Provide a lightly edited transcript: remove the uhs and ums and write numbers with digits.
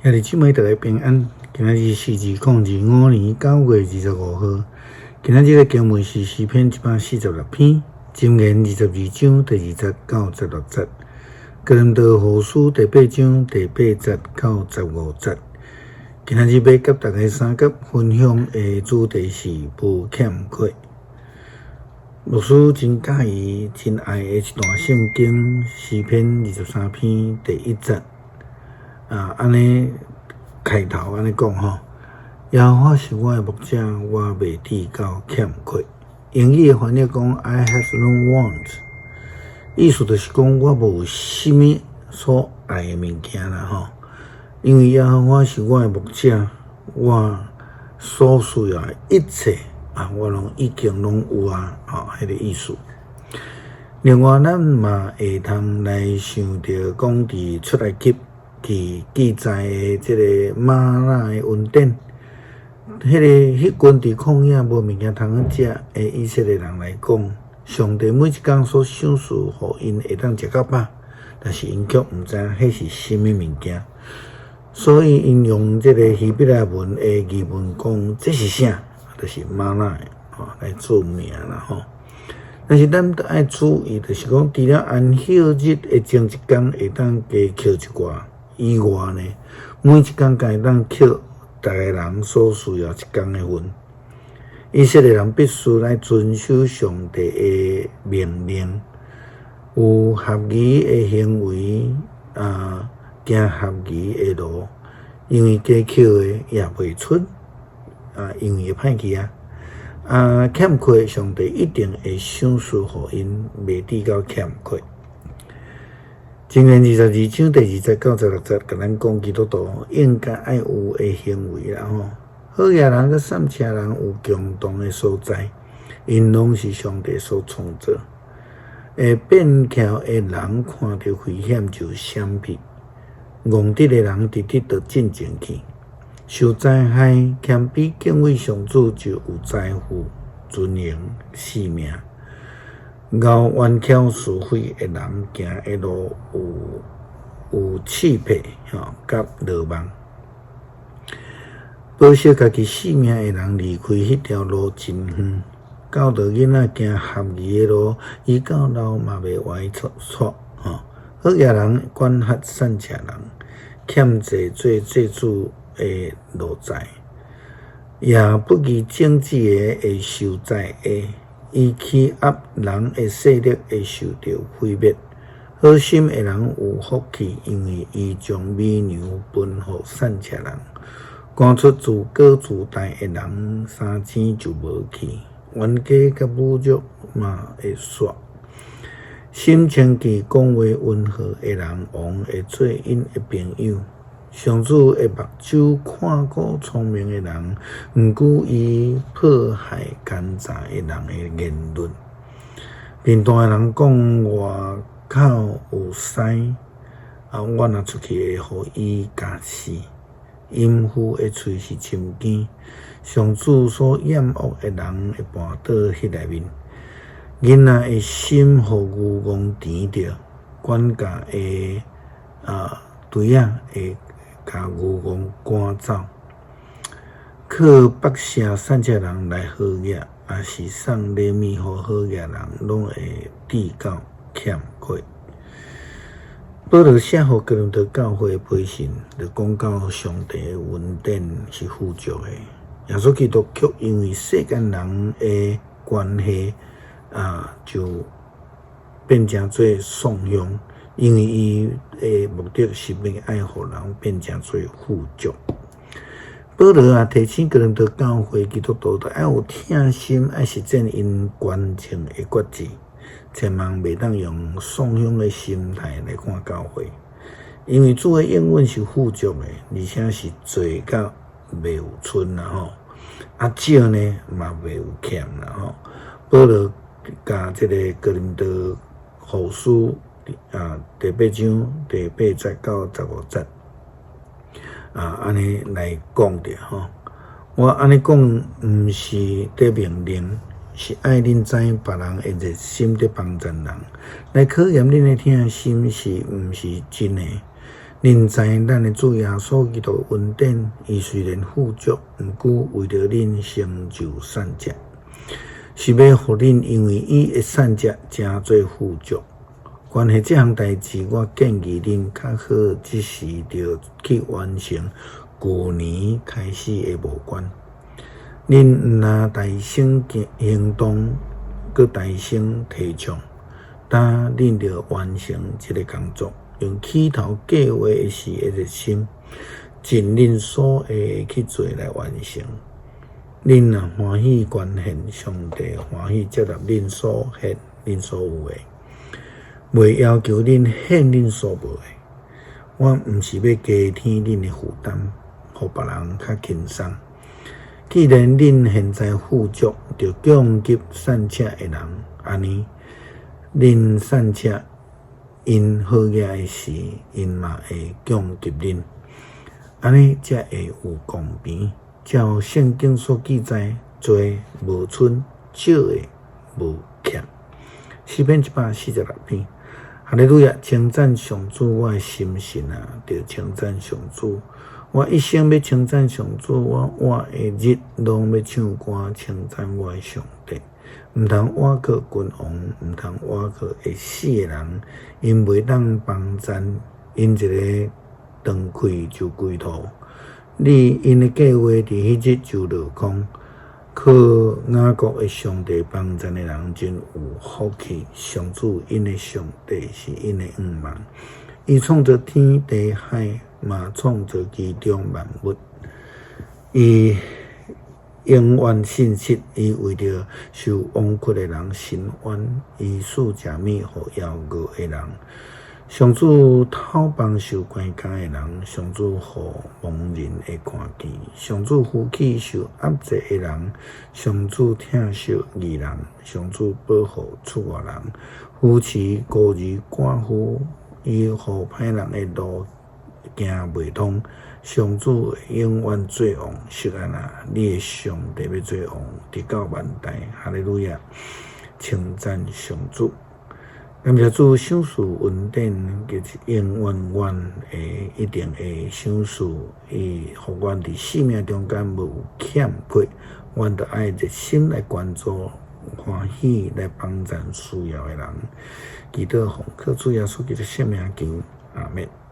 兄弟姊妹，大家平安。今仔日是2025年9月25号。今仔日的经文是诗篇146篇，箴言22章第20節到16節，哥林多後書第8章第8節到15節。今仔日要甲大家三甲分享的主題是無欠缺。牧師真喜意、真愛的一段聖經，詩篇23篇第1節。安尼開頭安尼講吼，耶和華是我的牧者，我袂致到欠缺。英語的翻譯講 I have no want， 意思就是講我無啥物所愛的物件啦吼。因為耶和華是我的牧者，我所需要的一切我已經有啊，迄個意思。另外，咱嘛會通來想到講佇出埃及記載的即個嗎哪的恩典，迄群佇曠野無物件通食的以色列人來講，上帝每一工所賞賜互因會當食到飽，但是因卻毋知迄是啥物物件，所以因用即個希伯來文的語文講，這是啥？就是嗎哪來做名啦吼。但是咱都愛注意，就是講除了安息日的前一工會當加扣一寡以外呢，每一工會當扣逐個人所需要一工的份。以色列人必須來遵守上帝的命令，有合宜的行為，行合宜的路，因為加扣的也袂出。因為會歹去欠缺，上帝一定會賞賜互因，袂致到欠缺。箴言22章第20節到16節，甲咱講基督徒應該愛有的行為啦吼。好野人甲善車人有共同的所在，因攏是上帝所創造。變巧的人看到危險就閃避，戇直的人直直就進前去。受災害、謙卑敬畏上主，就有財富、尊嚴、性命。咬彎巧是非的人行的路有氣魄甲落網。保守家己性命的人離開迄條路真遠。教導囡仔行合宜的路，伊到老嘛袂歪錯。好野人管轄善車人，欠債做祭主的路財，也不義正直的會受災厄，伊欺壓人的勢力會受到毀滅。好心的人有福氣，因為伊將美牛分予善車人。趕出自高自大的人，三錢就無去，冤家甲侮辱嘛會煞。心清氣講話溫和的人，王會做因的朋友。上主的目睭看顧聰明的人，毋顧伊迫害奸詐的人的言論。面大的人講外口有屎，我若出去會互伊咬死。淫婦的喙是深坑，上主所厭惡的人會絆倒迄內面。囡仔的心互愚戇甜着，管家的對會甲愚戇趕走。靠北社善車人來好業，也是送禮物予好業人，攏會致到欠缺。保羅寫予哥林多教會的批信，就講到上帝的恩典是富足的。耶穌基督卻因為世間人的關係，就變成做喪香。因為伊的目的是要愛互人變成做富足。保羅提醒哥林多教會基督徒，要有疼心，愛實踐因關情的決志，千萬袂當用喪香的心態來看教會。因為主的應允是富足的，而且是濟到袂有剩啦吼，少呢嘛袂有欠啦吼。保羅甲這個哥林多後書第8章第8節到15節，安尼來講着吼。我安尼講，毋是得命令，是愛恁知別人會熱心得幫助人，來考驗恁的疼心是毋是真的。恁知咱的主耶稣基督恩典，伊虽然富足，毋过为着恁成就善者，是要互恁因为伊的善者诚做富足。关系这项代志，我建议恁较好，即时着去完成旧年开始的无关。恁毋若大声行动，佮大声提倡，但恁着完成这个工作，用起头计划时的热心，尽恁所会去做来完成。恁若欢喜捐献，上帝欢喜接纳恁所献、恁所有的。袂要求恁献恁所无的，我毋是要加添恁的负担，互别人较轻松。既然恁现在富足，就供给善车的人，安尼，恁善车因好业的时，因嘛会供给恁，安尼才会有公平。照圣经所记载，多无剩，少的无欠。诗篇146篇。哈利路亚！称赞上主，我的心神啊，着称赞上主。我一生要称赞上主，我活的日拢要唱歌称赞我的上帝。毋通倚靠君王，毋通倚靠会死的人，因袂当帮赞，因一个断开就归途。因的计划伫迄日就落空。靠雅各的上帝帮赞的人真有福气。上主因的上帝是因的恩望，伊创造天地海，嘛创造其中万物。伊永远信实，伊为着受枉屈的人伸冤，伊赐食物互枵饿的人。上主讨帮受关卡的人，上主互盲人会看见，上主扶起受压制的人，上主疼惜义人，上主保护出外人，扶持孤儿寡妇，伊互歹人的路行袂通。上主会永远做王，是安那，你的上帝要做王，直到万代。哈利路亚！称赞上主。感谢主赏赐恩典，就是永远会一定会赏赐，伊互阮伫生命中间无有欠缺，阮着爱热心来关注、欢喜来帮助需要的人。祈祷奉靠主耶稣基督圣名求，阿们。